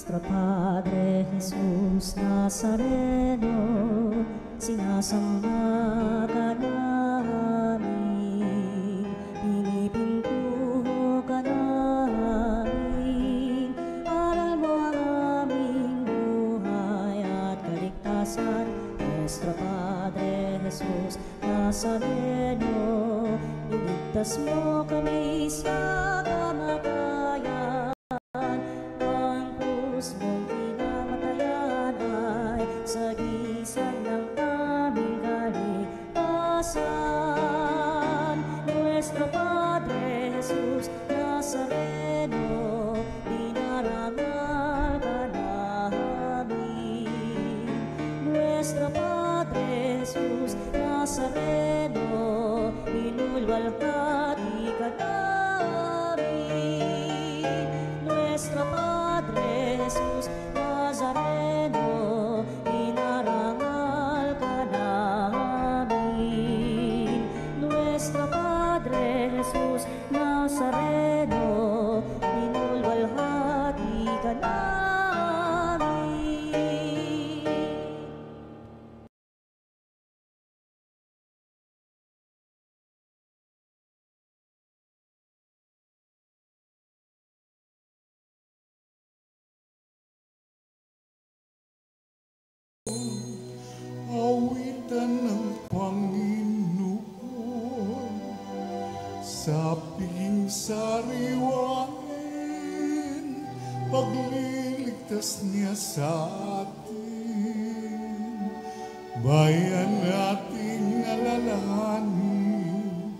Nuestro Padre Jesús Nazareno, sinasamba ka namin, pinipintuho ka namin, aral mo ang aming buhay at kaligtasan. Nuestro Padre Jesús Nazareno, iligtas mo kami sa kamatayan. Ang krus mong pinamatayan ay sagisag ng aming kaligtasan. Nuestro Padre Jesus Nazareno, dinarangal ka namin. Nuestro Padre Jesus Nazareno, inulwalhati ka namin. Nuestro Padre Jesus Nazareno, inarangal ka namin. Nuestro Padre Jesus Nazareno, inulwalhati ka namin. Awitan ng Panginoon sa piging sariwain, pagliligtas niya sa atin. Bayan nating alalahanin,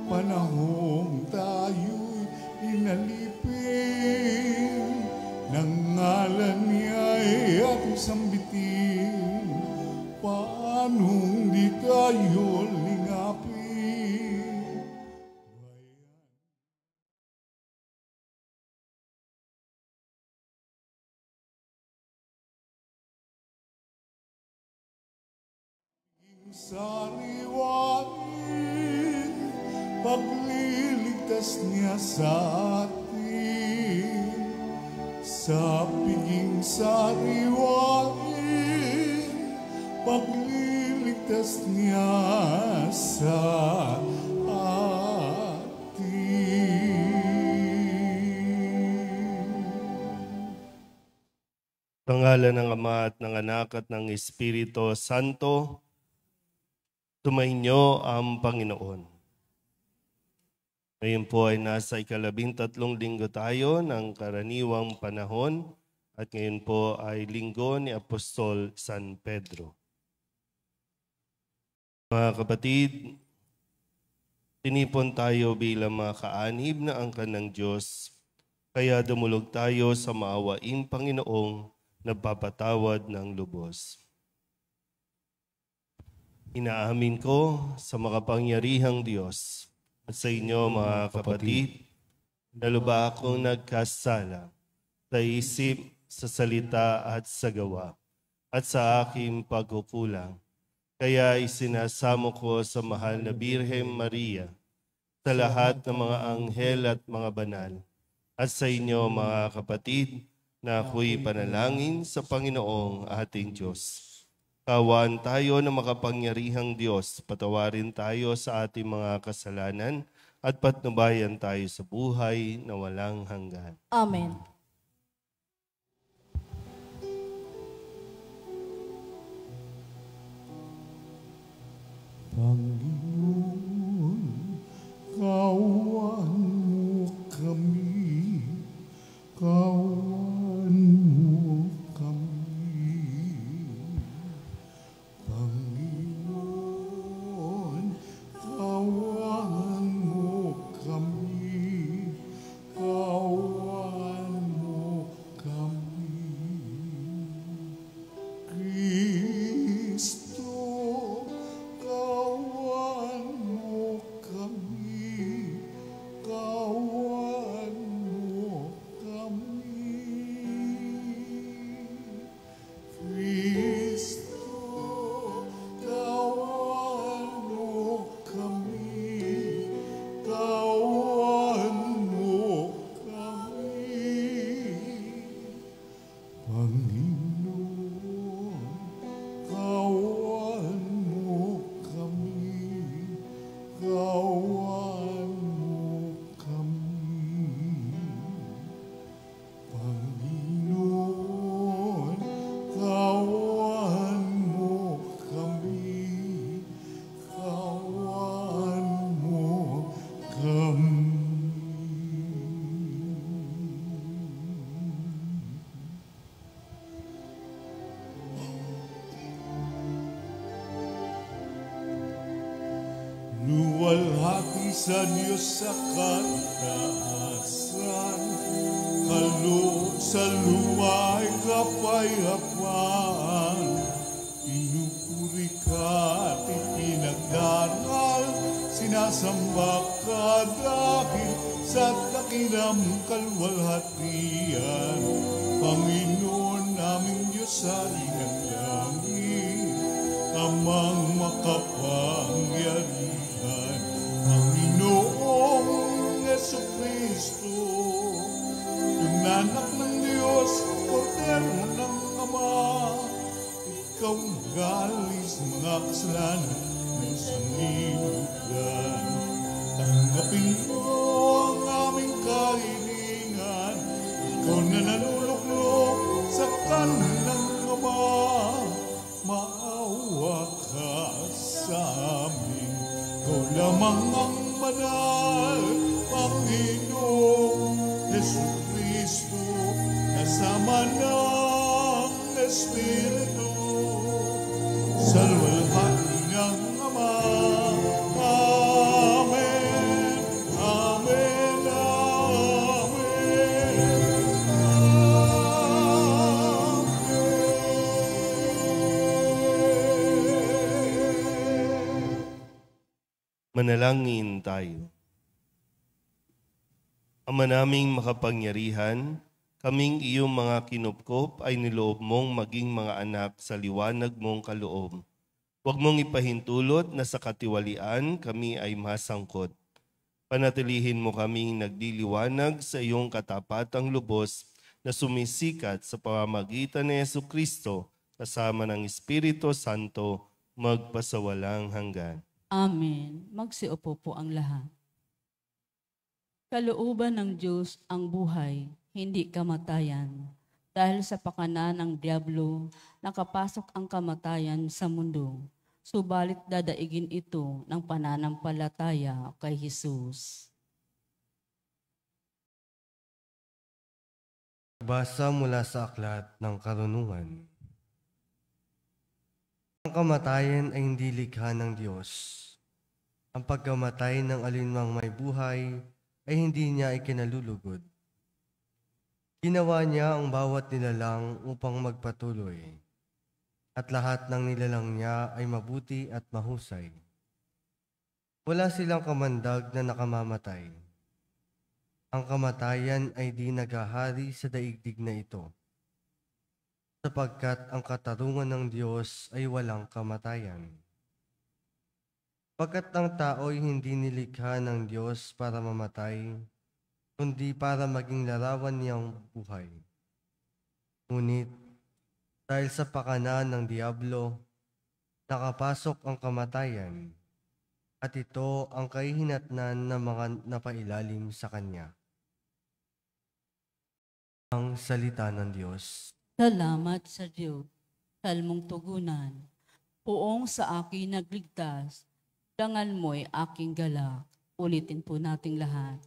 panahong tayo'y inalipin, ng ngalan niya'y ating sambitin. Paanong di tayo lingapin? Sariwain, pagliligtas niya sa atin. Sa piging sariwain, pagliligtas niya sa atin. Pangalan ng Ama at ng Anak at ng Espiritu Santo, tumainyo ang Panginoon. Ngayon po ay nasa 13 linggo tayo ng karaniwang panahon at ngayon po ay linggo ni Apostol San Pedro. Mga kapatid, tinipon tayo bilang mga kaanib na angkan ng Diyos, kaya dumulog tayo sa maawaing Panginoong nagpapatawad ng lubos. Inaamin ko sa makapangyarihang Diyos at sa inyo mga kapatid, na lubha akong nagkasala sa isip, sa salita at sa gawa, at sa aking pagkukulang. Kaya isinasamo ko sa mahal na Birhen Maria, sa lahat ng mga anghel at mga banal, at sa inyo mga kapatid, na ako'y panalangin sa Panginoong ating Diyos. Kaawaan tayo ng makapangyarihang Diyos, patawarin tayo sa ating mga kasalanan, at patnubayan tayo sa buhay na walang hanggan. Amen. Panginoon, kaawaan mo kami, kaawaan mo kami. Panginoon, kaawaan mo kami, kaawaan mo kami. Kristo, kaawaan luwalhati sa Diyos sa kataasan, kaloob sa luwa'y kapayapaan, pinupuri ka at ipinagdaral, sinasamba ka dahil sa dakilang kalwalhatian. Panginoon naming Diyos sa ng langit, amang makapangyarihan, Panginoong Jesucristo, yung anak ng Diyos, Kordero ng Ama, ikaw galis mga kasalanan ng sanlibutan. Tanggapin mo ang aming kahilingan, ikaw na nanuluklok sa kanan ng Ama, maawa ka sa amin. Ikaw lamang ang banal, Panginoong Jesucristo, kasama ng Espiritu, sa luwalhati ng Ama. Amen, amen, amen. Manalangin tayo. Ama naming makapangyarihan, kaming iyong mga kinupkop ay niloob mong maging mga anak sa liwanag mong kaloob. Huwag mong ipahintulot na sa katiwalian kami ay masangkot. Panatilihin mo kaming nagdiliwanag sa iyong katapatang lubos na sumisikat sa pamamagitan ni Jesucristo kasama ng Espiritu Santo magpasawalang hanggan. Amen. Magsiupo po ang lahat. Kalooban ng Diyos ang buhay, hindi kamatayan. Dahil sa pakana ng Diablo, nakapasok ang kamatayan sa mundo. Subalit dadaigin ito ng pananampalataya kay Jesus. Basa mula sa aklat ng karunungan. Ang kamatayan ay hindi likha ng Diyos. Ang pagkamatay ng alinmang may buhay ay hindi niya ikinalulugod. Ginawa niya ang bawat nilalang upang magpatuloy, at lahat ng nilalang niya ay mabuti at mahusay. Wala silang kamandag na nakamamatay. Ang kamatayan ay di naghahari sa daigdig na ito, sapagkat ang katarungan ng Diyos ay walang kamatayan. Pagkat ang tao ay hindi nilikha ng Diyos para mamatay, kundi para maging larawan niyang buhay. Ngunit, dahil sa pakana ng Diablo, nakapasok ang kamatayan, at ito ang kahihinatnan ng mga napailalim sa Kanya. Ang salita ng Diyos. Salamat sa Diyos. Salmong tugunan. Poong sa akin nagligtas, dangal mo'y aking galak. Ulitin po nating lahat.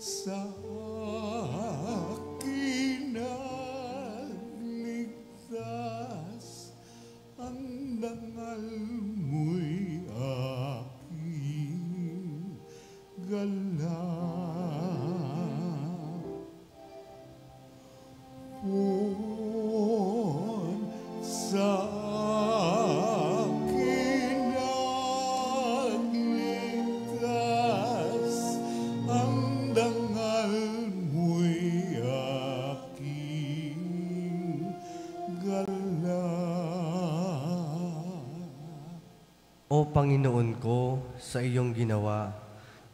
Sa akin nagligtas, ang dangal mo'y aking galak. Kung sa akin nagligtas, ang dangal mo'y aking galak. O Panginoon ko, sa iyong ginawa,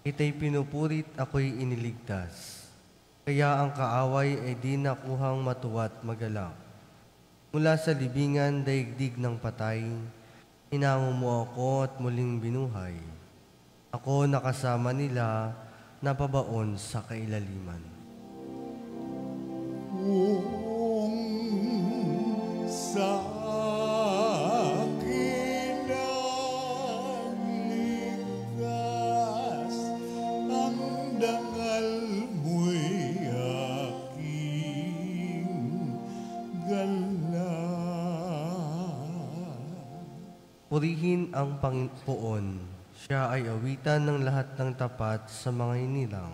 ita'y pinupurit ako'y iniligtas. Kaya ang kaaway ay di nakuhang matuwa't magalak. Mula sa libingan daigdig ng patay, hinango mo ako at muling binuhay. Ako nakasama nila, napabaon sa kailaliman. Kung sa Purihin ang Panginoon. Siya ay awitan ng lahat ng tapat sa mga inilang.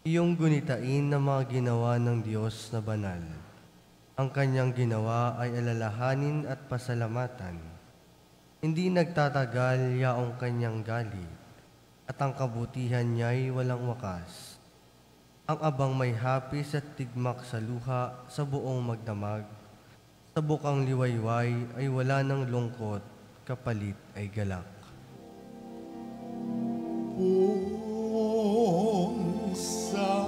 Iyong gunitain ng mga ginawa ng Diyos na banal. Ang kanyang ginawa ay alalahanin at pasalamatan. Hindi nagtatagal yaong kanyang galit, at ang kabutihan niya'y walang wakas. Ang abang may hapis at tigmak sa luha sa buong magdamag. Sa bukang liwayway ay wala ng lungkot, kapalit ay galak. Kung sa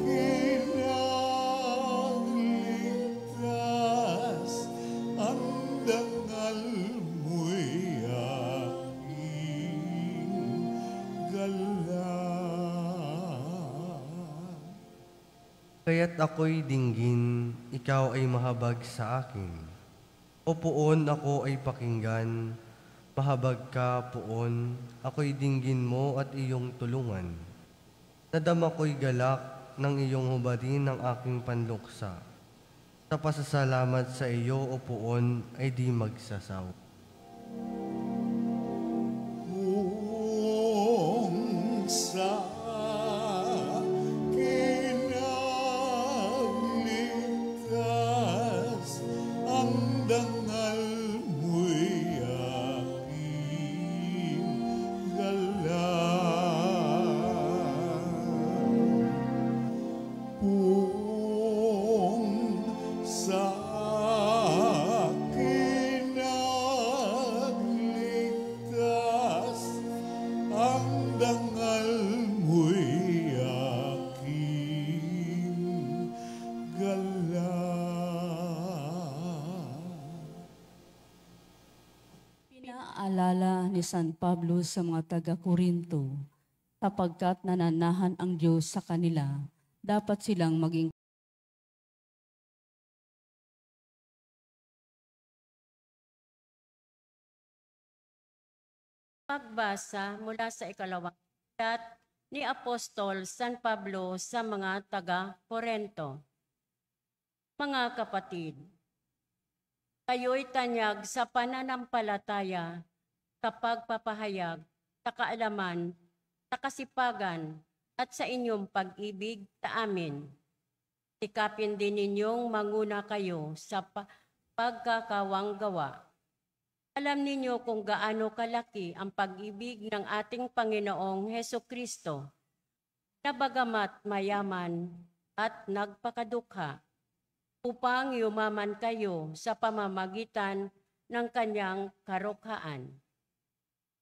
kinagligtas, ang dangal mo'y aking galak. Kaya't ako'y dinggin, ikaw ay mahabag sa akin. O poon, ako ay pakinggan, mahabag ka poon, ako'y dinggin mo at iyong tulungan. Nadama ko'y galak ng iyong hubarin ng aking panluksa. Sa pasasalamat sa iyo, o poon, ay di magsasaw. Kung sa kinagligtas, ang dangal mo'y aking galak. Kung sa kinagligtas, ang dangal mo'y aking galak. Pinaalala ni San Pablo sa mga taga-Korinto, sapagkat nananahan ang Diyos sa kanila, dapat silang maging Pagbasa mula sa ikalawang sulat ni Apostol San Pablo sa mga taga-Korento. Mga kapatid, kayo'y tanyag sa pananampalataya, sa pagpapahayag, sa kaalaman, sa kasipagan, at sa inyong pag-ibig sa amin. Sikapin din ninyong manguna kayo sa pagkakawang gawa. Alam ninyo kung gaano kalaki ang pag-ibig ng ating Panginoong Hesukristo, na bagamat mayaman at nagpakadukha, upang yumaman kayo sa pamamagitan ng kanyang karukhaan.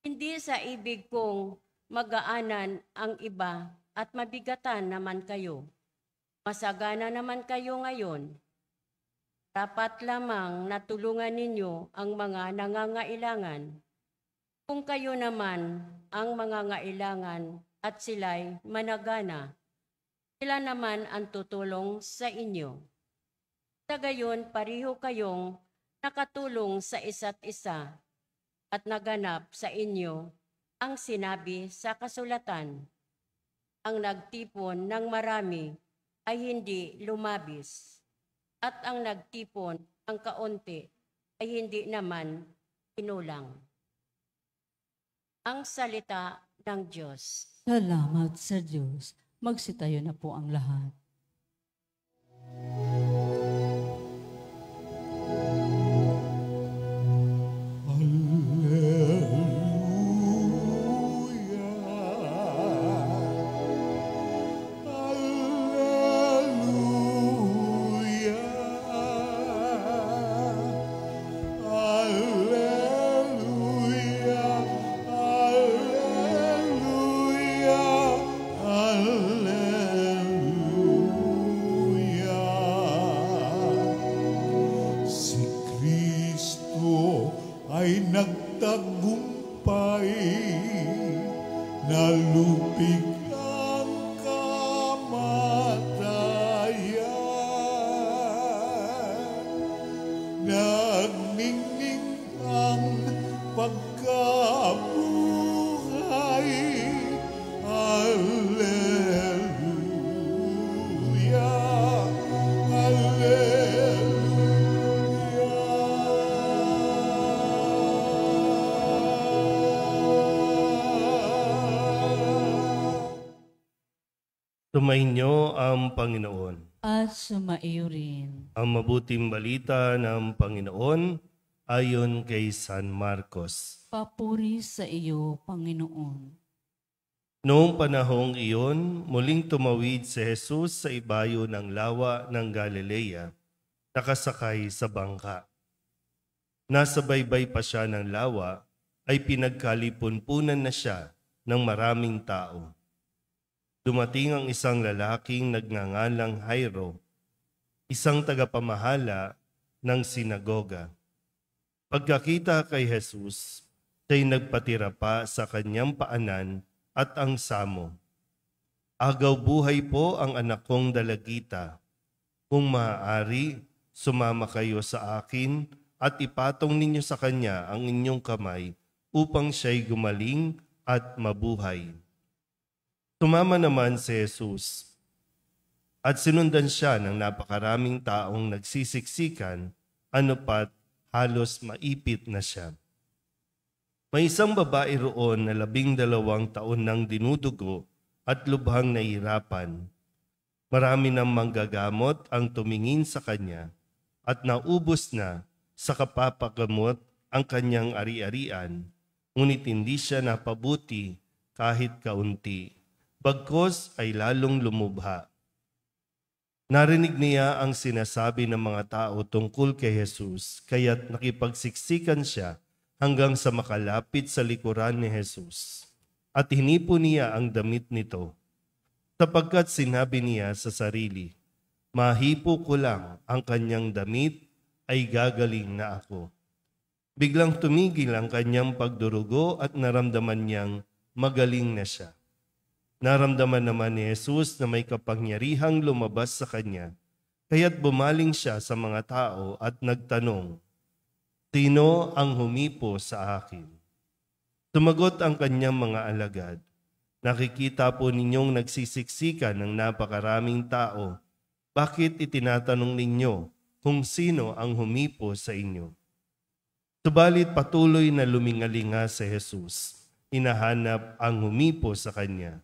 Hindi sa ibig kong magaanan ang iba at mabigatan naman kayo. Masagana naman kayo ngayon. Dapat lamang natulungan ninyo ang mga nangangailangan. Kung kayo naman ang mangangailangan at sila'y managana, sila naman ang tutulong sa inyo. Sa gayon, pareho kayong nakatulong sa isa't isa at naganap sa inyo ang sinabi sa kasulatan. Ang nagtipon ng marami ay hindi lumabis, at ang nagtipon ng kaunti ay hindi naman kinulang. Ang salita ng Diyos. salamat sa Diyos. Magsitayo na po ang lahat. Alleluia, alleluia, alleluia. Sumainyo ang Panginoon. At sumaiyo rin. Ang mabuting balita ng Panginoon ayon kay San Marcos. Papuri sa iyo, Panginoon. Noong panahong iyon, muling tumawid si Jesus sa ibayo ng lawa ng Galilea, nakasakay sa bangka. Nasa baybay pa siya ng lawa, ay pinagkalipunpunan na siya ng maraming tao. Dumating ang isang lalaking nagngangalang Jairo, isang tagapamahala ng sinagoga. Pagkakita kay Jesus, siya'y nagpatira pa sa kanyang paanan at ang samo. Agaw buhay po ang anak kong dalagita. Kung maaari, sumama kayo sa akin at ipatong ninyo sa kanya ang inyong kamay upang siya'y gumaling at mabuhay. Sumama naman si Jesus at sinundan siya ng napakaraming taong nagsisiksikan, ano pat halos maipit na siya. May isang babae roon na 12 taon nang dinudugo at lubhang nahihirapan. Marami ng manggagamot ang tumingin sa kanya at naubos na sa kapapagamot ang kanyang ari-arian, ngunit hindi siya napabuti kahit kaunti. Bagkos ay lalong lumubha. Narinig niya ang sinasabi ng mga tao tungkol kay Jesus, kaya't nakipagsiksikan siya hanggang sa makalapit sa likuran ni Jesus. At hinipo niya ang damit nito, sapagkat sinabi niya sa sarili, mahipo ko lang ang kanyang damit ay gagaling na ako. Biglang tumigil ang kanyang pagdurugo at naramdaman niyang magaling na siya. Naramdaman naman ni Jesus na may kapangyarihang lumabas sa kanya, kaya't bumaling siya sa mga tao at nagtanong, sino ang humipo sa akin? Sumagot ang kanyang mga alagad, nakikita po ninyong nagsisiksikan ng napakaraming tao, bakit itinatanong ninyo kung sino ang humipo sa inyo? Subalit patuloy na lumingalinga si Jesus, hinahanap ang humipo sa kanya.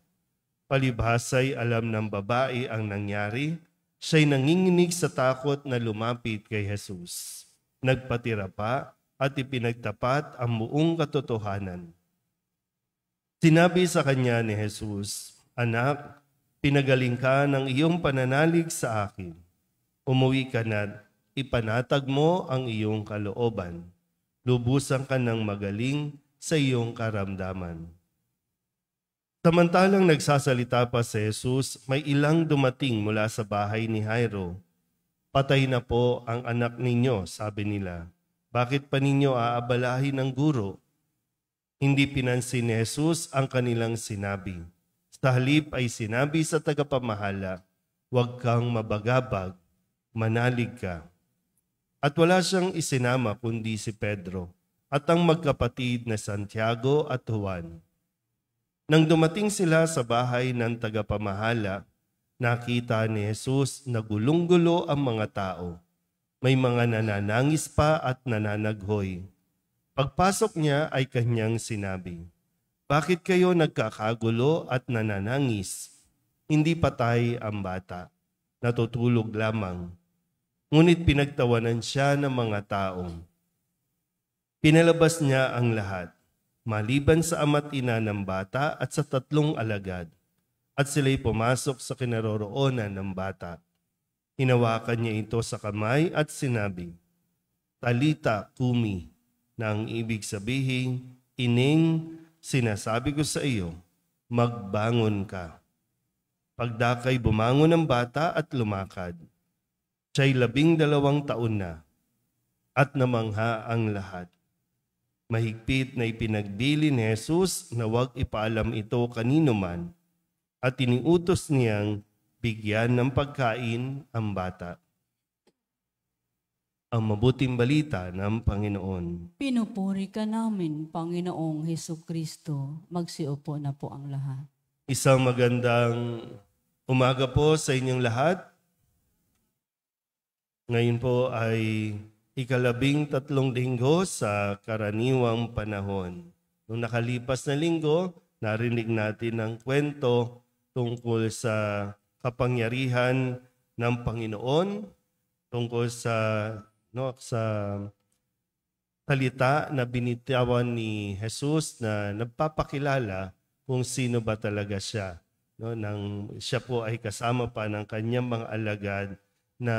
Palibhasay alam ng babae ang nangyari, siya'y nanginginig sa takot na lumapit kay Jesus. Nagpatira pa at ipinagtapat ang buong katotohanan. Sinabi sa kanya ni Jesus, anak, pinagaling ka ng iyong pananalig sa akin. Umuwi ka na, ipanatag mo ang iyong kalooban. Lubusan ka ng magaling sa iyong karamdaman. Samantalang nagsasalita pa si Jesus, may ilang dumating mula sa bahay ni Jairo. Patay na po ang anak ninyo, sabi nila. Bakit pa ninyo aabalahin ang guro? Hindi pinansin ni Jesus ang kanilang sinabi. Sa halip ay sinabi sa tagapamahala, huwag kang mabagabag, manalig ka. At wala siyang isinama kundi si Pedro at ang magkapatid na Santiago at Juan. Nang dumating sila sa bahay ng tagapamahala, nakita ni Jesus na gulong-gulo ang mga tao. May mga nananangis pa at nananaghoy. Pagpasok niya ay kanyang sinabi, bakit kayo nagkakagulo at nananangis? Hindi patay ang bata, natutulog lamang. Ngunit pinagtawanan siya ng mga taong. Pinalabas niya ang lahat, maliban sa ama't ina ng bata at sa 3 alagad, at sila'y pumasok sa kinaroroonan ng bata. Hinawakan niya ito sa kamay at sinabi, Talita kumi, na ang ibig sabihin, ining, sinasabi ko sa iyo, magbangon ka. Pagdakay bumangon ang bata at lumakad. Siya'y 12 taon na, at namangha ang lahat. Mahigpit na ipinagbili ni Jesus na huwag ipaalam ito kanino man at iniutos niyang bigyan ng pagkain ang bata. Ang mabuting balita ng Panginoon. Pinupuri ka namin, Panginoong Hesukristo. Magsiupo na po ang lahat. Isang magandang umaga po sa inyong lahat. Ngayon po ay 13 linggo sa karaniwang panahon. Noong nakalipas na linggo, narinig natin ang kwento tungkol sa kapangyarihan ng Panginoon tungkol sa salita na binitawan ni Jesus na nagpapakilala kung sino ba talaga siya. Nang siya po ay kasama pa ng kanyang mga alagad na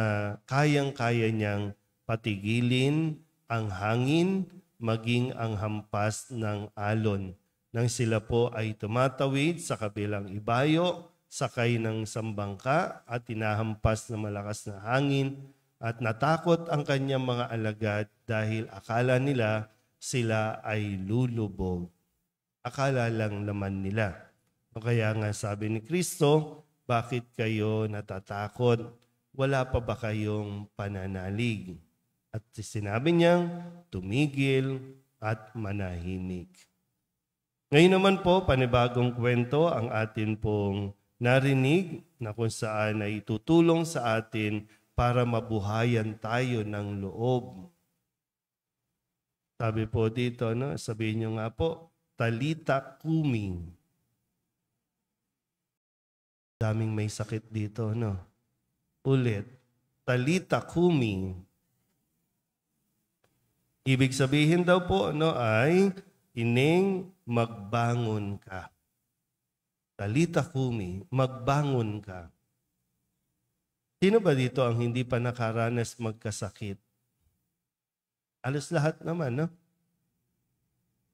kayang-kaya niyang patigilin ang hangin, maging ang hampas ng alon. Nang sila po ay tumatawid sa kabilang ibayo, sakay ng sambangka at tinahampas ng malakas na hangin, at natakot ang kanyang mga alagad dahil akala nila sila ay lulubog. Akala lang naman nila. Kaya nga sabi ni Kristo, bakit kayo natatakot? Wala pa ba kayong pananalig? At sinabi niyang tumigil at manahimik. Ngayon naman po, panibagong kwento ang atin pong narinig na kung saan ay tutulong sa atin para mabuhayan tayo ng loob. Sabi po dito, sabihin niyo nga po, Talita Kumi. Daming may sakit dito, Ulit, Talita Kumi. Ibig sabihin daw po, ay ining magbangon ka. Talita Kumi, magbangon ka. Sino ba dito ang hindi pa nakaranas magkasakit? Alos lahat naman,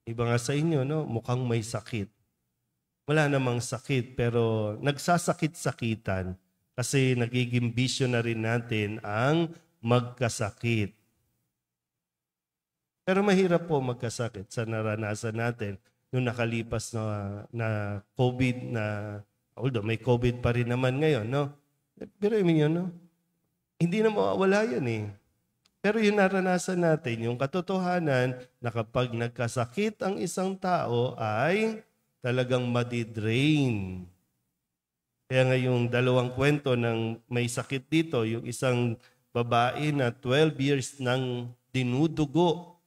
Iba nga sa inyo, mukhang may sakit. Wala namang sakit, pero nagsasakit-sakitan kasi nagiging bisyo na rin natin ang magkasakit. Pero mahirap po magkasakit sa naranasan natin nung nakalipas na COVID although may COVID pa rin naman ngayon, Pero yun, hindi na mawawala yan Pero yung naranasan natin, yung katotohanan na kapag nagkasakit ang isang tao ay talagang madidrain. Kaya nga yung dalawang kwento ng may sakit dito, yung isang babae na 12 years nang dinudugo.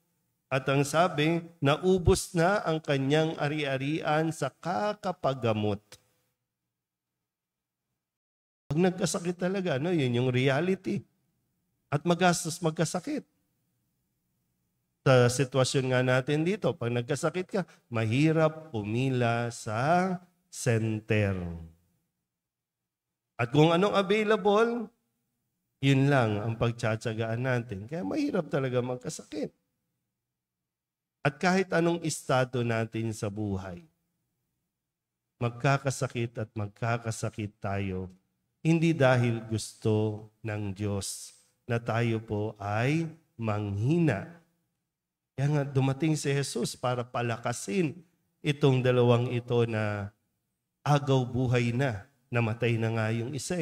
At ang sabi, naubos na ang kanyang ari-arian sa kakapagamot. Pag nagkasakit talaga, yun yung reality. At magastos magkasakit. Sa sitwasyon nga natin dito, pag nagkasakit ka, mahirap pumila sa center. At kung anong available, yun lang ang pagtsatsagaan natin. Kaya mahirap talaga magkasakit. At kahit anong estado natin sa buhay, magkakasakit at magkakasakit tayo, hindi dahil gusto ng Diyos na tayo po ay manghina. Kaya nga dumating si Jesus para palakasin itong dalawang ito na agaw buhay na, namatay na nga yung isa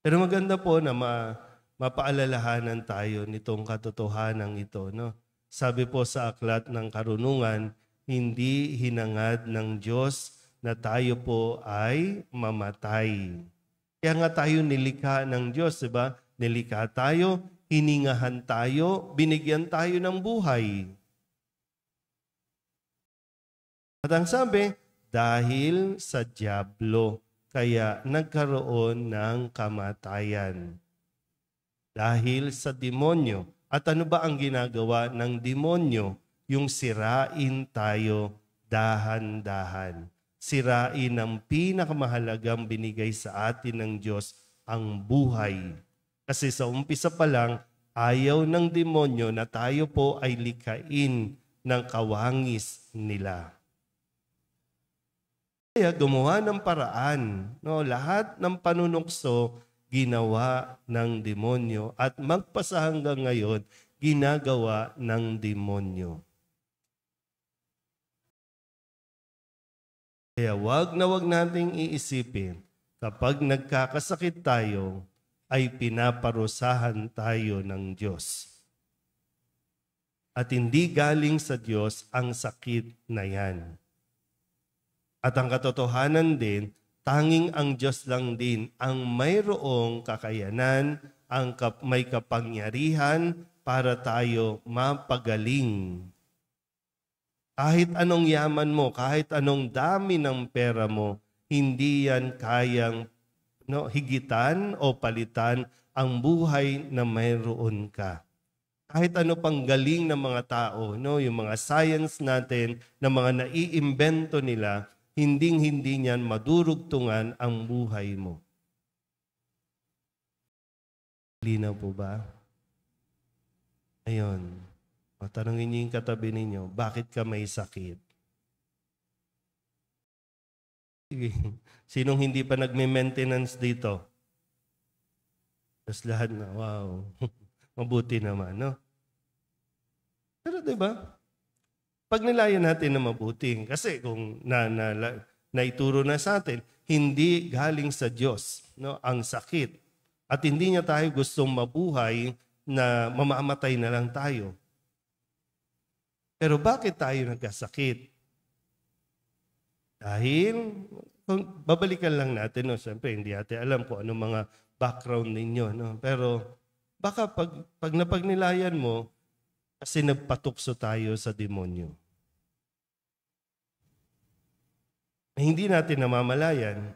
Pero maganda po na mapaalalahanan tayo nitong katotohanan ito, Sabi po sa Aklat ng Karunungan, hindi hinangad ng Diyos na tayo po ay mamatay. Kaya nga tayo nilikha ng Diyos, diba? Nilikha tayo, hiningahan tayo, binigyan tayo ng buhay. At ang sabi, dahil sa dyablo, kaya nagkaroon ng kamatayan. Dahil sa demonyo. At ano ba ang ginagawa ng demonyo? Yung sirain tayo dahan-dahan. Sirain ang pinakamahalagang binigay sa atin ng Diyos, ang buhay. Kasi sa umpisa pa lang, ayaw ng demonyo na tayo po ay likhain ng kawangis nila. Kaya gumawa ng paraan. Lahat ng panunukso ginawa ng demonyo at magpasa hanggang ngayon, ginagawa ng demonyo. Kaya wag nating iisipin, kapag nagkakasakit tayo, ay pinaparusahan tayo ng Diyos. At hindi galing sa Diyos ang sakit na yan. At ang katotohanan din, tanging ang Diyos lang din ang mayroong kakayanan, may kapangyarihan para tayo mapagaling. Kahit anong yaman mo, kahit anong dami ng pera mo, hindi yan kayang higitan o palitan ang buhay na mayroon ka. Kahit ano pang galing ng mga tao, yung mga science natin, na mga naiimbento nila, hindi niyan madurugtungan ang buhay mo. Linaw po ba? Ayun. Tanungin niyo yung katabi ninyo, bakit ka may sakit? Sige. Sinong hindi pa nagme-maintenance dito? Tapos lahat na, wow. Mabuti naman, no? Pero diba, pag nilayan natin na mabuti, kasi kung naituro na sa atin, hindi galing sa Diyos, ang sakit. At hindi niya tayo gustong mabuhay na mamamatay na lang tayo. Pero bakit tayo nagkasakit? Dahil, kung babalikan lang natin, siyempre hindi natin alam kung ano mga background ninyo. Pero baka pag napagnilayan mo, kasi nagpatukso tayo sa demonyo. Hindi natin namamalayan,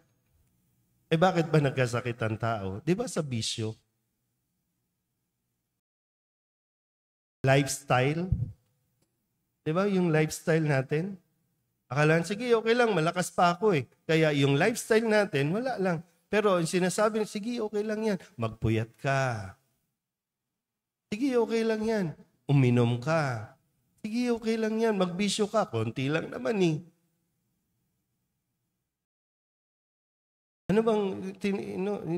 bakit ba nagkasakit ang tao? Di ba sa bisyo? Lifestyle? Di ba yung lifestyle natin? Akalaan, sige, okay lang, malakas pa ako eh. Kaya yung lifestyle natin, wala lang. Pero yung sinasabi, sige, okay lang yan. Magpuyat ka. Sige, okay lang yan. Uminom ka. Sige, okay lang yan. Magbisyo ka. Konti lang naman eh. Ano bang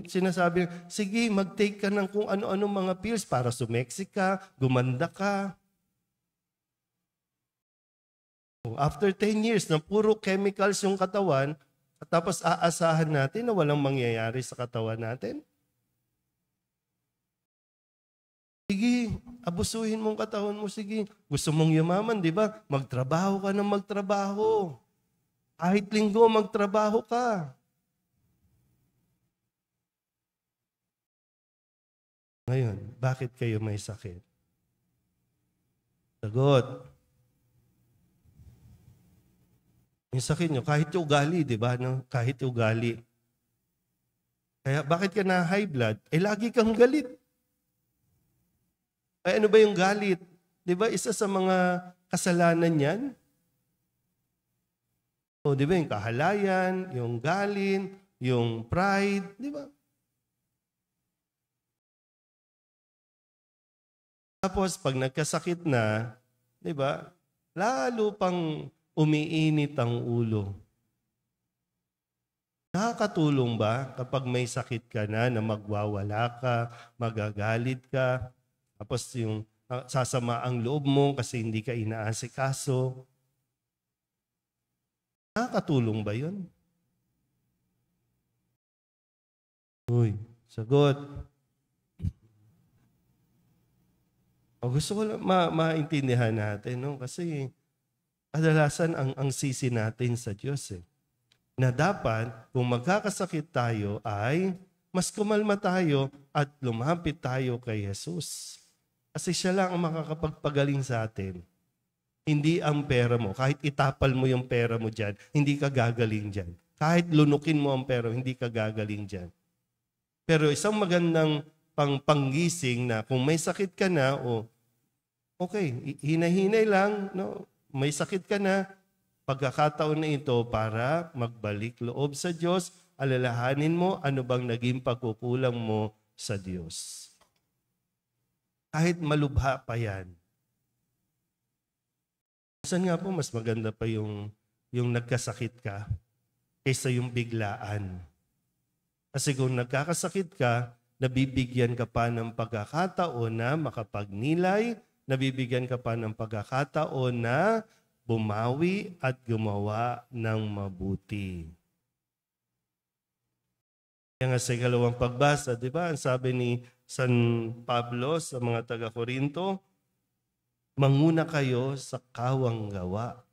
sinasabi? Sige, mag-take ka ng kung ano-ano mga pills para sumeksi ka, gumanda ka. After 10 years na puro chemicals yung katawan, at tapos aasahan natin na walang mangyayari sa katawan natin? Sige, abusuhin mong katawan mo, sige. Gusto mong yumaman, di ba? Magtrabaho ka ng magtrabaho. Kahit linggo, magtrabaho ka. Ngayon, bakit kayo may sakit? Sagot. Yung sakit nyo, kahit yung ugali, di ba? Kahit yung ugali. Kaya bakit ka na high blood? Lagi kang galit. Ano ba yung galit? Di ba isa sa mga kasalanan yan? Di ba yung kahalayan, yung galit, yung pride, di ba? Tapos pag nagkasakit na, di ba, lalo pang umiinit ang ulo. Nakakatulong ba kapag may sakit ka na magwawala ka, magagalit ka, tapos yung sasama ang loob mo kasi hindi ka inaasikaso? Nakakatulong ba yun? Uy, sagot. Gusto ko lang maintindihan natin, kasi kadalasan ang sisi natin sa Diyos na dapat kung magkakasakit tayo ay mas kumalma tayo at lumapit tayo kay Jesus. Kasi siya lang ang makakapagpagaling sa atin. Hindi ang pera mo. Kahit itapal mo yung pera mo dyan, hindi ka gagaling dyan. Kahit lunukin mo ang pera, hindi ka gagaling dyan. Pero isang magandang panggising na kung may sakit ka na, okay, hinay-hinay lang, may sakit ka na, pagkakataon na ito para magbalik loob sa Diyos, alalahanin mo ano bang naging pagkukulang mo sa Diyos. Kahit malubha pa yan. Saan nga po mas maganda pa yung nagkasakit ka kaysa yung biglaan. Kasi kung nagkakasakit ka, nabibigyan ka pa ng pagkakataon na makapagnilay, nabibigyan ka pa ng pagkakataon na bumawi at gumawa ng mabuti. Kaya nga sa ikalawang pagbasa, di ba? Ang sabi ni San Pablo sa mga taga-Korinto, manguna kayo sa kawang gawa.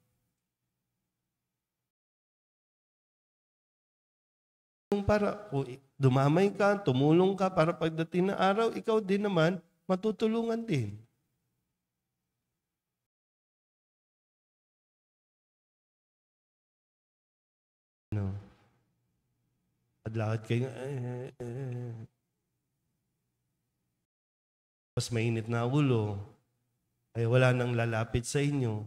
Para dumamay ka, tumulong ka para pagdating na araw, ikaw din naman matutulungan din. Lakad kayo, mas mainit na ulo, ay wala nang lalapit sa inyo.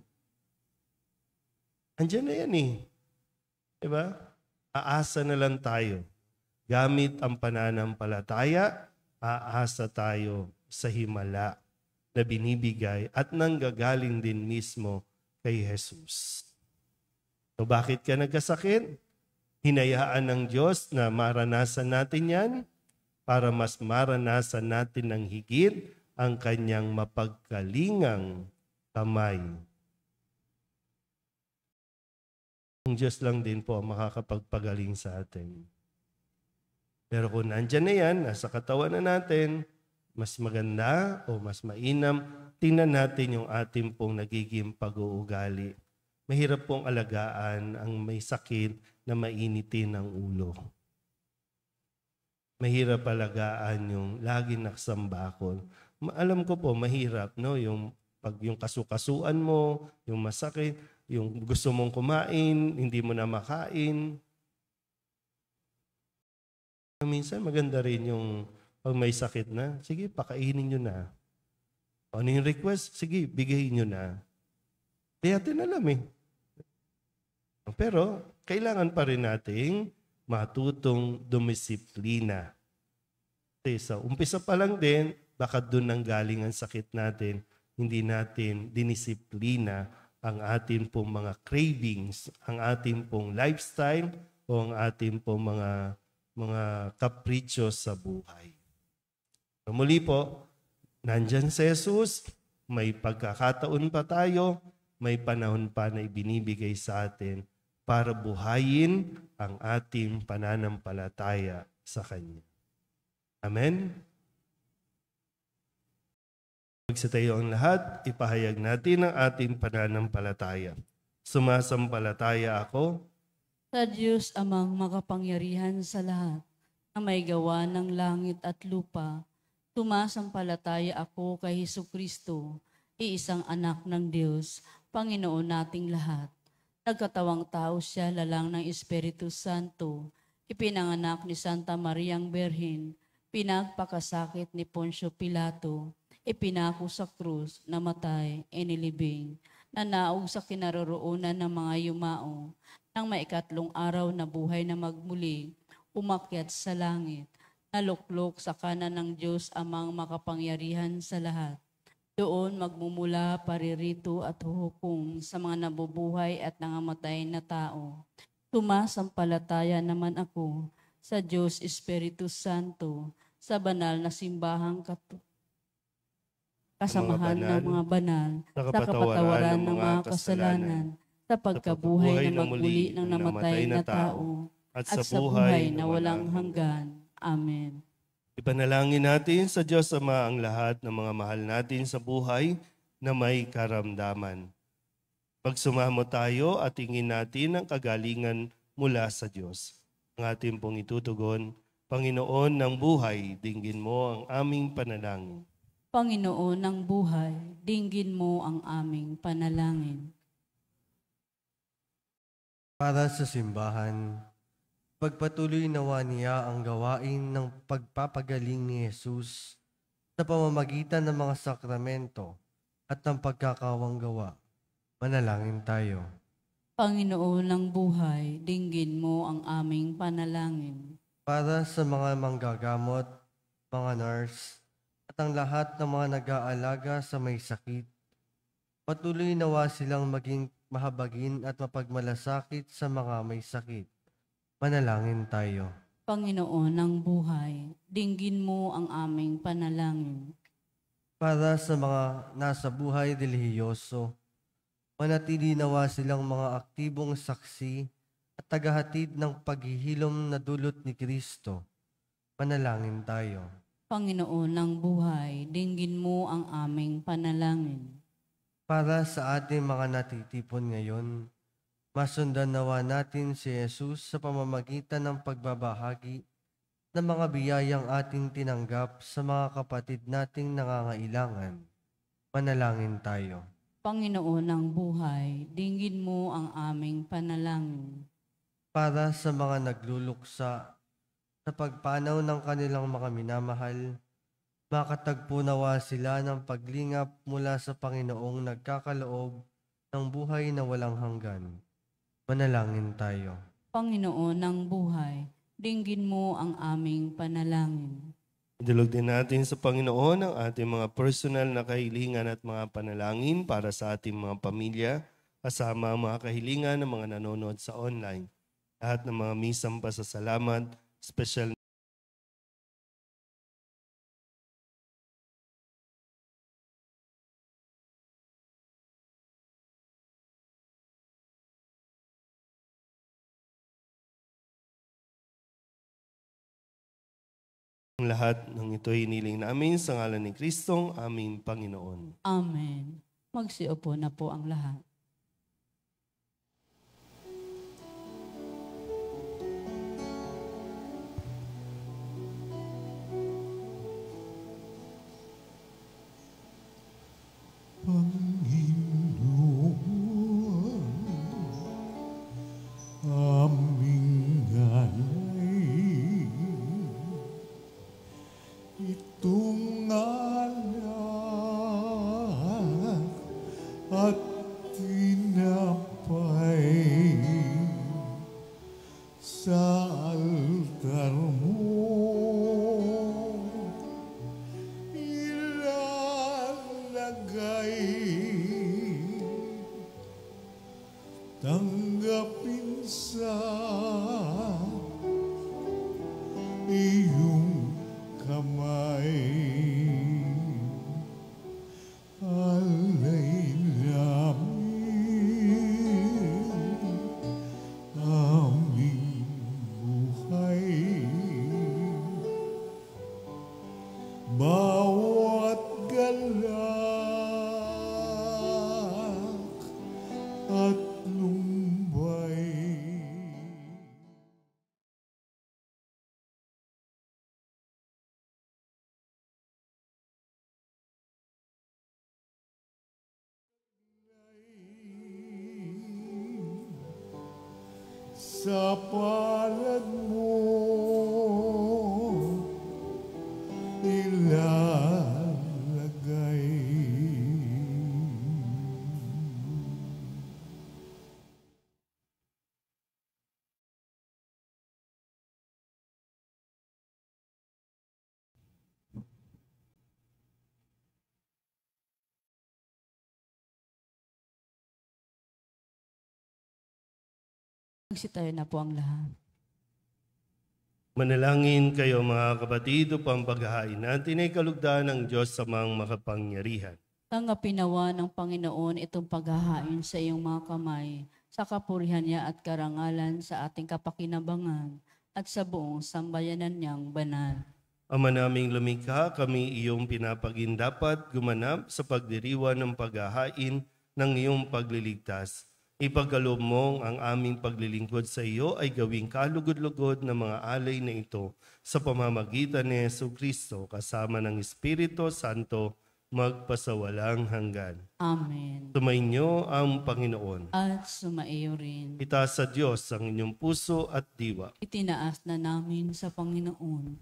Andiyan na yan eh. Diba? Aasa na lang tayo. Gamit ang pananampalataya, aasa tayo sa himala na binibigay at nanggagaling din mismo kay Jesus. So bakit ka nagkasakit? Hinayaan ng Diyos na maranasan natin yan para mas maranasan natin ng higit ang kanyang mapagkalingang kamay. Ang Diyos lang din po ang makakapagpagaling sa atin. Pero kung nandyan na yan, nasa katawan na natin, mas maganda o mas mainam, tingnan natin yung ating pong nagiging pag-uugali. Mahirap pong alagaan ang may sakit na mainitin ang ulo. Mahirap alagaan yung laging nakasambakol. Alam ko po, mahirap, no? Yung kasukasuan mo, yung masakit, yung gusto mong kumain, hindi mo na makain. Minsan maganda rin yung pag may sakit na, sige, pakainin nyo na. Ano yung request? Sige, bigay nyo na. Di natin alam eh. Pero, kailangan pa rin nating matutong dumisiplina. Kasi sa umpisa pa lang din, baka doon nang galing ang sakit natin, hindi natin dinisiplina ang ating pong mga cravings, ang ating pong lifestyle, o ang ating pong mga kapritsyo sa buhay. So, muli po, nandyan si Jesus, may pagkakataon pa tayo, may panahon pa na ibinibigay sa atin para buhayin ang ating pananampalataya sa Kanya. Amen? Magsitayo ang lahat, ipahayag natin ang ating pananampalataya. Sumasampalataya ako Sa Diyos amang makapangyarihan sa lahat, na may gawa ng langit at lupa, sumasampalataya ako kay Hesukristo, iisang anak ng Diyos, Panginoon nating lahat. Nagkatawang tao siya lalang ng Espiritu Santo, ipinanganak ni Santa Mariang Berhen, pinagpakasakit ni Poncio Pilato, ipinako sa krus, namatay, inilibing, nanaog sa kinaroroonan ng mga yumao, nang maikatlong araw na buhay na magmuli, umakyat sa langit, naluklok sa kanan ng Diyos amang makapangyarihan sa lahat. Doon magmumula paririto at huhukom sa mga nabubuhay at nangamatay na tao. Sumasampalataya naman ako sa Diyos Espiritu Santo, sa banal na simbahang kasamahan ng mga banal, sa kapatawaran ng mga kasalanan, sa pagkabuhay na magmuli ng namatay na tao, at sa buhay na walang hanggan. Amen. Ipanalangin natin sa Diyos Ama ang lahat ng mga mahal natin sa buhay na may karamdaman. Magsumamo tayo at tingin natin ang kagalingan mula sa Diyos. Ang ating pong itutugon, Panginoon ng buhay, dinggin mo ang aming panalangin. Panginoon ng buhay, dinggin mo ang aming panalangin. Para sa simbahan, pagpatuloy nawa niya ang gawain ng pagpapagaling ni Jesus sa pamamagitan ng mga sakramento at ng pagkakawang gawa. Manalangin tayo. Panginoon ng buhay, dinggin mo ang aming panalangin. Para sa mga manggagamot, mga nurse, at ang lahat ng mga nag-aalaga sa may sakit, patuloy nawa silang maging mahabagin at mapagmalasakit sa mga may sakit. Manalangin tayo. Panginoon ng buhay, dinggin mo ang aming panalangin. Para sa mga nasa buhay relihiyoso, manatili nawa silang mga aktibong saksi at tagahatid ng paghihilom na dulot ni Kristo. Manalangin tayo. Panginoon ng buhay, dinggin mo ang aming panalangin. Para sa ating mga natitipon ngayon, masundan nawa natin si Jesus sa pamamagitan ng pagbabahagi ng mga biyayang ating tinanggap sa mga kapatid nating nangangailangan. Manalangin tayo. Panginoon ng buhay, dinggin mo ang aming panalangin. Para sa mga nagluluksa, Sa pagpanaw ng kanilang mga minamahal, makatagpo nawa sila ng paglingap mula sa Panginoong nagkakaloob ng buhay na walang hanggan. Manalangin tayo. Panginoon ng buhay, dinggin mo ang aming panalangin. Idulog din natin sa Panginoon ang ating mga personal na kahilingan at mga panalangin para sa ating mga pamilya, kasama ang mga kahilingan ng mga nanonood sa online. Lahat ng mga misang pasasalamat, special ang lahat ng ito hiniling namin sa ngalan ni Kristong aming Panginoon. Amen. Magsiupo na po ang lahat. Panginoon, aming alay, itong alak at tinapay sa altar mo. Tanggapin sa iyong kamay, alay namin aming buhay. Bawat galak at lumbay. Sa palad mo ilalagay. Magsitayo na po ang lahat. Manalangin kayo mga kapatid upang paghahain natin ay kalugdan ng Diyos sa mga makapangyarihan. Tanggapin nawa ng Panginoon itong paghahain sa iyong mga kamay, sa kapurihan niya at karangalan sa ating kapakinabangan at sa buong sambayanan niyang banal. Ama naming lumikha, kami iyong pinapagindapat gumanap sa pagdiriwang ng paghahain ng iyong pagliligtas. Ipagkaloob mong ang aming paglilingkod sa iyo ay gawing kalugod-lugod ng mga alay na ito sa pamamagitan ni Jesucristo kasama ng Espiritu Santo magpasawalang hanggan. Amen. Sumainyo ang Panginoon. At sumaiyo rin. Itaas sa Diyos ang inyong puso at diwa. Itinaas na namin sa Panginoon.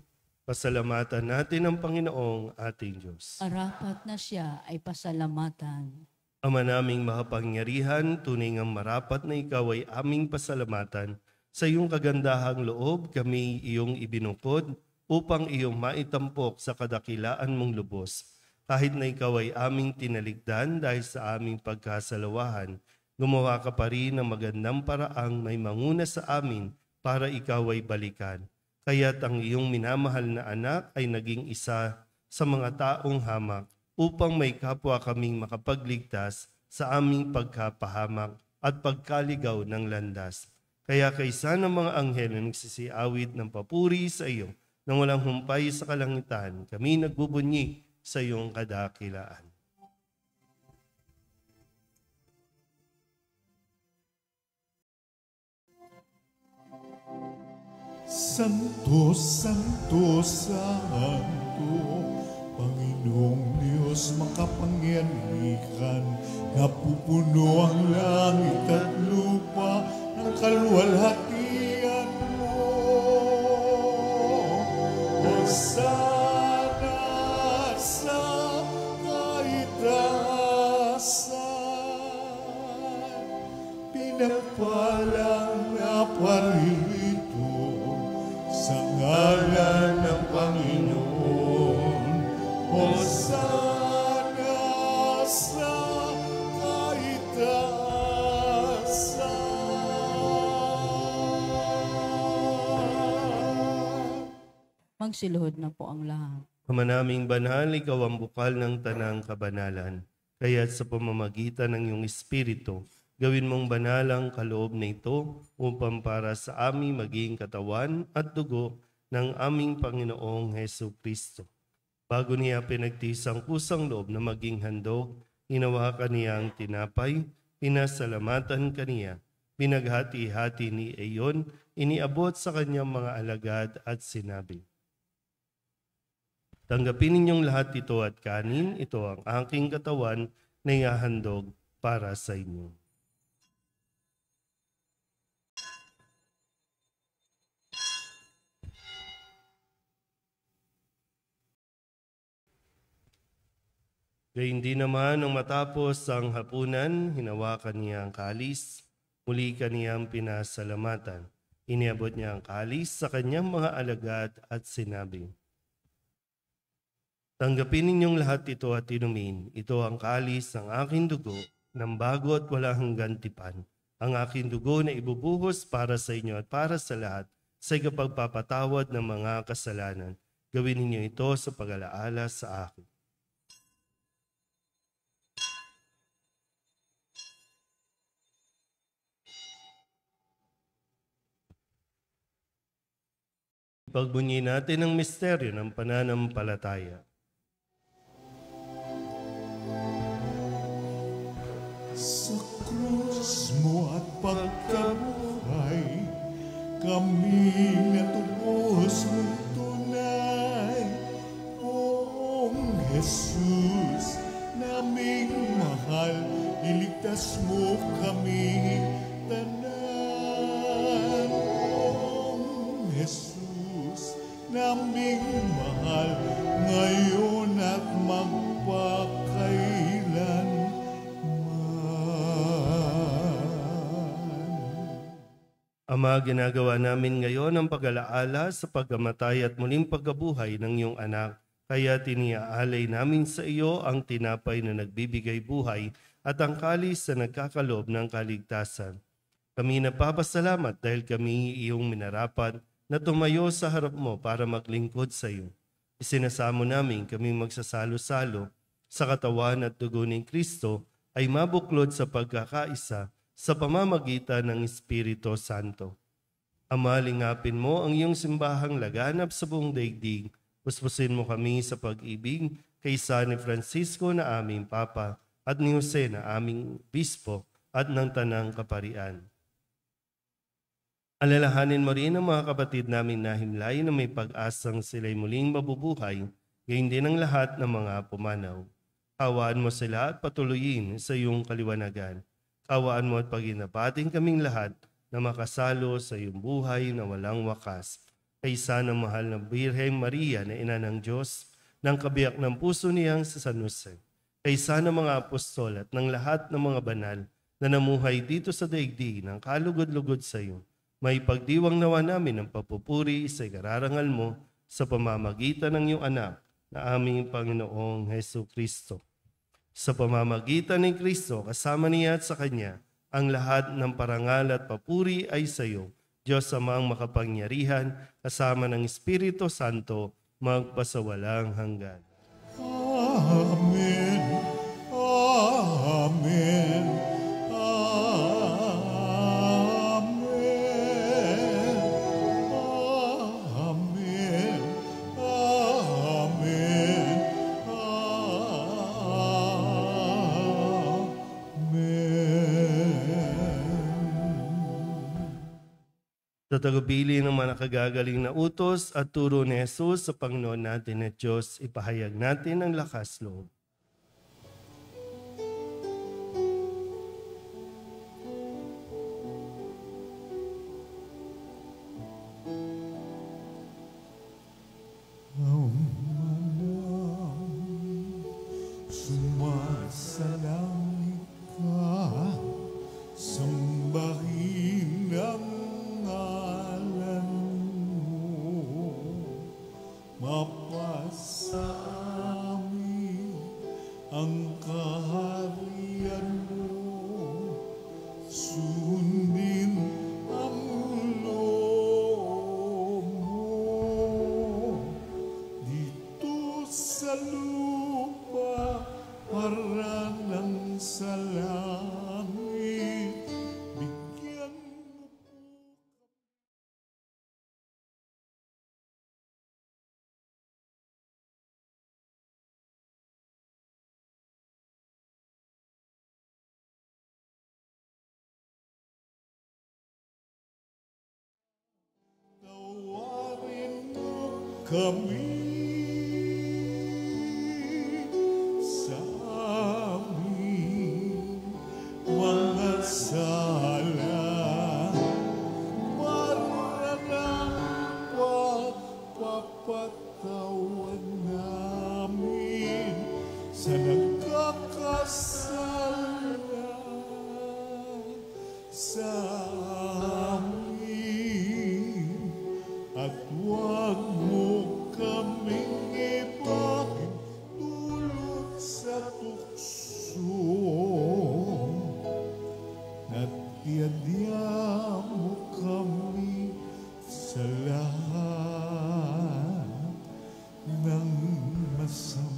Pasalamatan natin ang Panginoong ating Diyos. Arapat na siya ay pasalamatan. Ama naming makapangyarihan, tunay ngang marapat na ikaw ay aming pasalamatan. Sa iyong kagandahang loob, kami iyong ibinukod upang iyong maitampok sa kadakilaan mong lubos. Kahit na ikaw ay aming tinaligdan dahil sa aming pagkasalawahan, gumawa ka pa rin ng magandang paraang may manguna sa amin para ikaw ay balikan. Kaya't ang iyong minamahal na anak ay naging isa sa mga taong hamak, upang may kapwa kaming makapagligtas sa aming pagkapahamak at pagkaligaw ng landas. Kaya kaysa ng mga anghel na nagsisiawit ng papuri sa iyo nang walang humpay sa kalangitan, kami nagbubunyi sa iyong kadakilaan. Santo, Santo, Santo, Panginoong Diyos makapangyarihan, napupuno ang langit at lupa ng kaluwalhatian mo. Magsiluhod na po ang lahat. Ama naming banal, ikaw ang bukal ng tanang kabanalan. Kaya't sa pamamagitan ng iyong Espiritu, gawin mong banal ang kaloob na ito upang para sa aming maging katawan at dugo ng aming Panginoong Hesu Kristo. Bago niya pinagtiis ang kusang loob na maging handog, hinawakan niya ang tinapay, pinasalamatan kaniya, pinaghati-hati ni Iyon, iniabot sa kanyang mga alagad at sinabi, tanggapin ninyong lahat ito at kanin, ito ang aking katawan na ihahandog para sa inyo. Gayun din naman nang matapos ang hapunan, hinawakan niya ang kalis, muli kaniyang pinasalamatan. Iniabot niya ang kalis sa kanyang mga alagad at sinabi, tanggapin ninyong lahat ito at inumin. Ito ang kalis ng aking dugo ng bago at wala hanggang tipan. Ang aking dugo na ibubuhos para sa inyo at para sa lahat sa ikapagpapatawad ng mga kasalanan. Gawin ninyo ito sa pag-alaala sa akin. Pagbunyi natin ang misteryo ng pananampalataya. Sa krus mo at pagkabuhay, kami natubos mong tunay. Oong Jesus, naming mahal, iligtas mo kami tanan. Oong Jesus, naming mahal, ngayon at magpakailan. Ama, ginagawa namin ngayon ang pag-alaala sa pagkamatay at muling pagkabuhay ng iyong anak. Kaya tiniaalay namin sa iyo ang tinapay na nagbibigay buhay at ang kalis na nagkakalob ng kaligtasan. Kami napapasalamat dahil kami iyong minarapat na tumayo sa harap mo para maglingkod sa iyo. Isinasamo namin kami magsasalo-salo sa katawan at dugo ni Kristo ay mabuklod sa pagkakaisa sa pamamagitan ng Espiritu Santo. Ama, lingapin mo ang iyong simbahang laganap sa buong daigdig. Puspusin mo kami sa pag-ibig kay San Francisco na aming Papa at ni Jose na aming Bispo at ng Tanang Kaparian. Alalahanin mo rin ang mga kapatid namin na himlay na may pag-asang sila'y muling mabubuhay, gayon din ang lahat ng mga pumanaw. Kawaan mo sila at patuloyin sa iyong kaliwanagan. Kawaan mo at paginapating kaming lahat na makasalo sa iyong buhay na walang wakas. Kaysa ng mahal na Birheng Maria na ina ng Diyos, ng kabiyak ng puso niyang sa San Jose. Kaysa ng mga apostol at ng lahat ng mga banal na namuhay dito sa daigdig ng kalugod-lugod sa iyo. May pagdiwang nawa namin ang papupuri sa ikararangal mo sa pamamagitan ng iyong anak na aming Panginoong Hesu Kristo. Sa pamamagitan ni Kristo, kasama niya at sa Kanya, ang lahat ng parangal at papuri ay sa iyo, Diyos Amang makapangyarihan, kasama ng Espiritu Santo, magpasawalang hanggan. Amen. Amen. Amen. Amen. Sa tagubilin ng mga nakagagaling na utos at turo ni Jesus sa Panginoon natin at Diyos, ipahayag natin ang lakas loob. Sumasalangit ka, sambahin ang ngalan mo, mapasa amin ang kaharian mo, sundin ang loob mo kami sa aming mga sala. Pagpapatawan namin sa nagkakasala sa amin, at huwag mo kaming ibahin dulot sa tukso, at iadya mo kami sa lahat ng masama.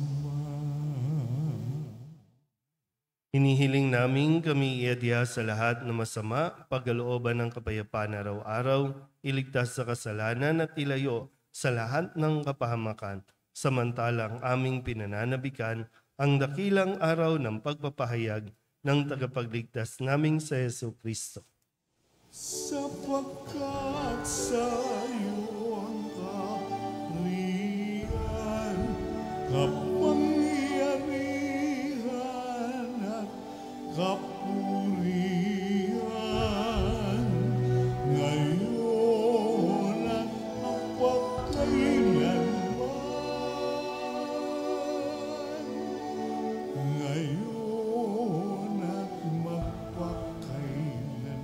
Hinihiling namin kami iadya sa lahat ng masama, pagkalooban ng kapayapaan araw-araw, iligtas sa kasalanan at ilayo sa lahat ng kapahamakan, samantalang aming pinananabikan ang dakilang araw ng pagpapahayag ng tagapagligtas naming sa Yesu Kristo. Sapagkat sa iyo ang kaharian, kapangyarihan at kapurihan, ngayon at magpakailanman, ngayon at magpakailanman.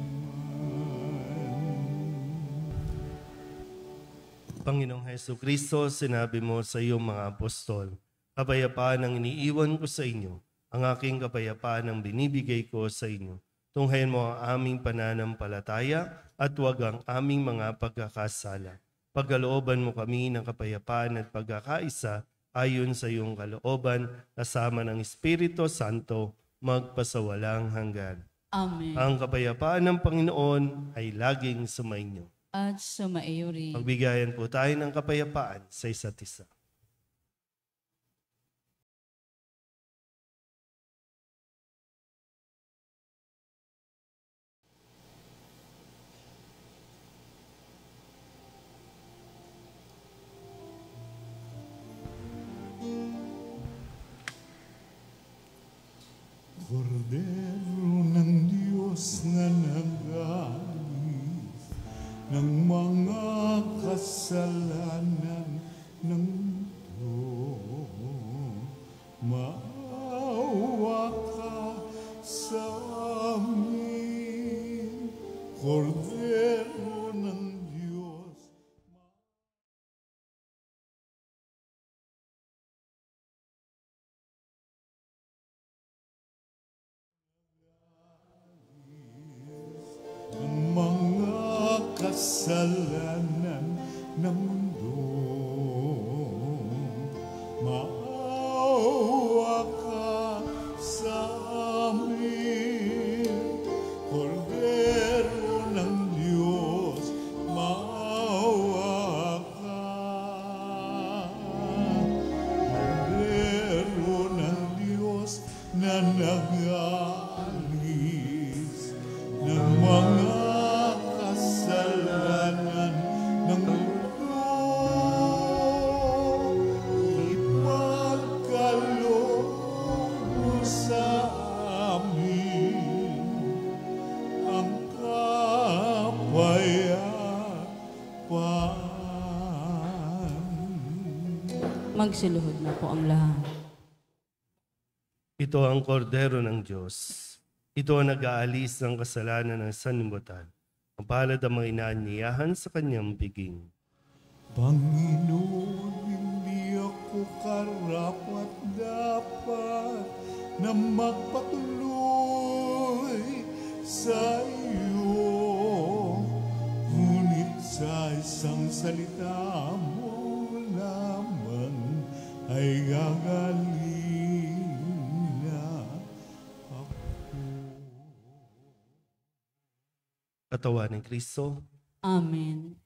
Panginoong Hesu Kristo, sinabi mo sa iyong mga apostol, kapayapaan ang iniiwan ko sa inyo, ang aking kapayapaan ang binibigay ko sa inyo. Tunghayan mo ang aming pananampalataya at huwag ang aming mga pagkakasala. Pagkalooban mo kami ng kapayapaan at pagkakaisa ayon sa iyong kalooban, kasama ng Espiritu Santo, magpasawalang hanggan. Amen. Ang kapayapaan ng Panginoon ay laging sumainyo. At sumaiyo rin. Magbigayan po tayo ng kapayapaan sa isa't isa. Kordero ng Diyos na nag-alis ng mga kasalanan ng mundo, maawa ka sa amin. Kordero ng Diyos. Ang mga kasalanan ng mundo, maawa ka sa amin. Kordero ng Diyos, maawa ka. Kordero ng Diyos na nag-alis ng mga kasalanan ng mundo, ipagkaloob mo sa amin ang kapayapaan. Magsiluhod na po ang lahat. Ito ang kordero ng Diyos. Ito ang nag-aalis ng kasalanan ng sanlibutan. Ang palad ang mga inaanyayahan sa kanyang biging. Panginoon, hindi ako karapat dapat na magpatuloy sa iyo, ngunit sa isang salita mo lamang ay gagaling na ako. Katawan ni Kristo, Amen.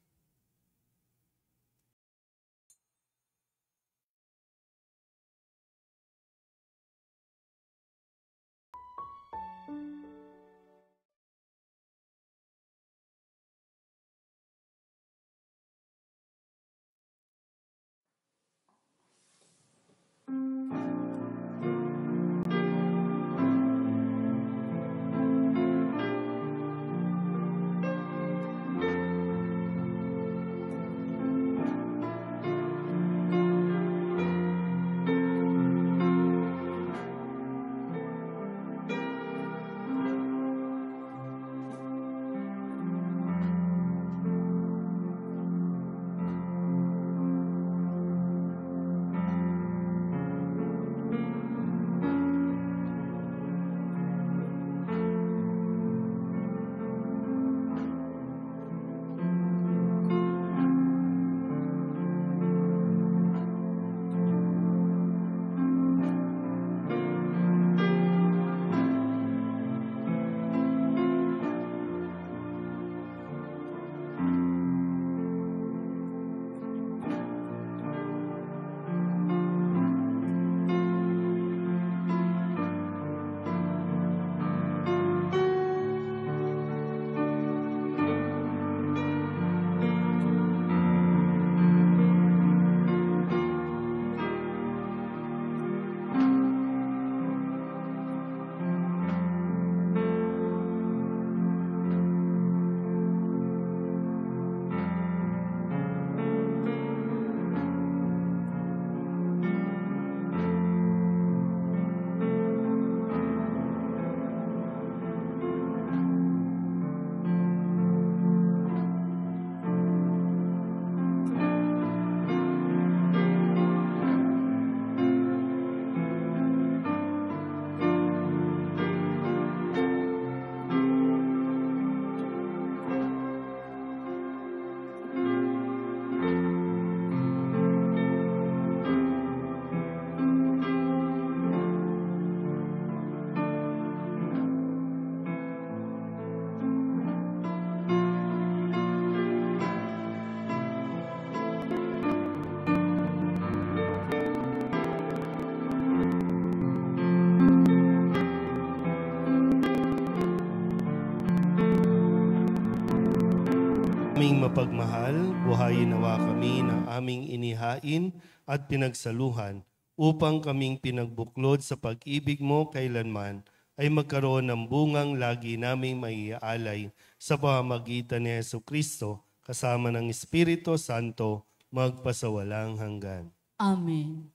Aming mapagmahal, buhayin nawa kami ng aming inihain at pinagsaluhan upang kaming pinagbuklod sa pag-ibig mo kailanman ay magkaroon ng bungang lagi naming maiaalay sa pamamagitan ni Jesucristo kasama ng Espiritu Santo magpasawalang hanggan. Amen.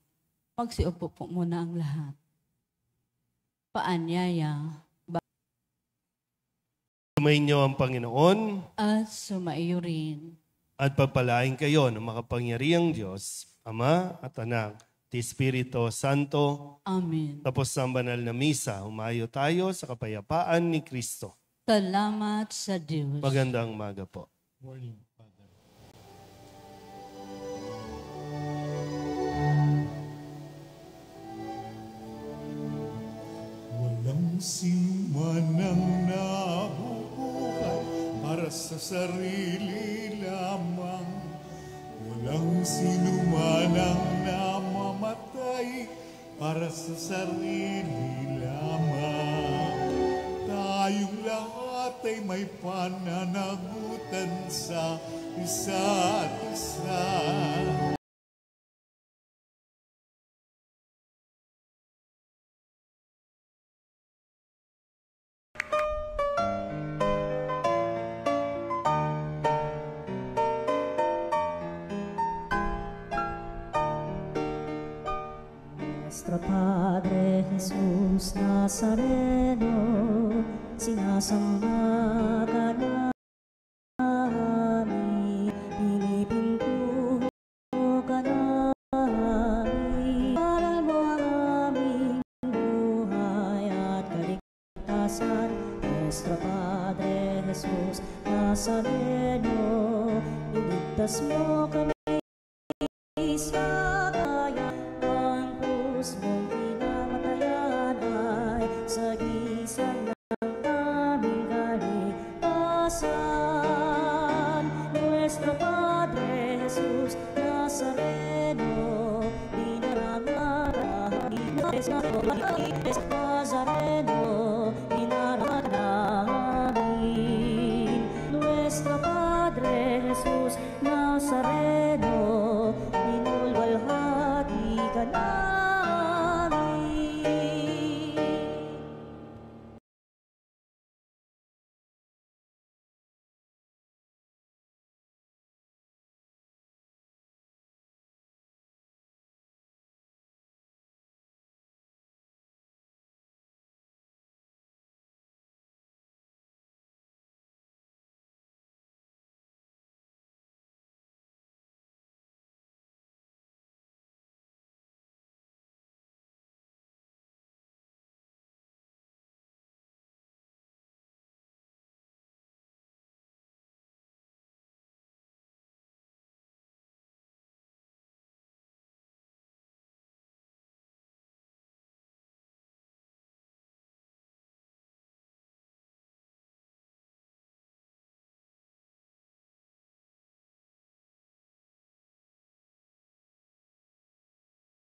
Magsiupo po muna ang lahat. Paanyaya, Sumainyo ang Panginoon at sumaiyo rin. at pagpalain kayo ng makapangyarihang Diyos, Ama at Anak, at Espiritu Santo. Amen. Tapos ang banal na misa, humayo tayo sa kapayapaan ni Kristo. Salamat sa Diyos. Magandang umaga po. Morning, Father. Walang sinuman ang nabubuhay para sa sarili lamang. Walang sinuman ang namamatay para sa sarili lamang. Tayong lahat ay may pananagutan sa isa't isa. Nuestro Padre Jesús Nazareno, sinasamba ka namin, pinipinto ka namin, aral mo ang aming buhay at kaligtasan. Nuestro Padre Jesús Nazareno, iligtas mo kami sa kaya ang krus mong pinamatayan ay sagisag ng aming kaligtasan. Nuestro Padre Jesus Nazareno, dinarangan Nazareno, dinarangan namin. Nuestro Padre Jesus Nazareno, binulwalhati ka na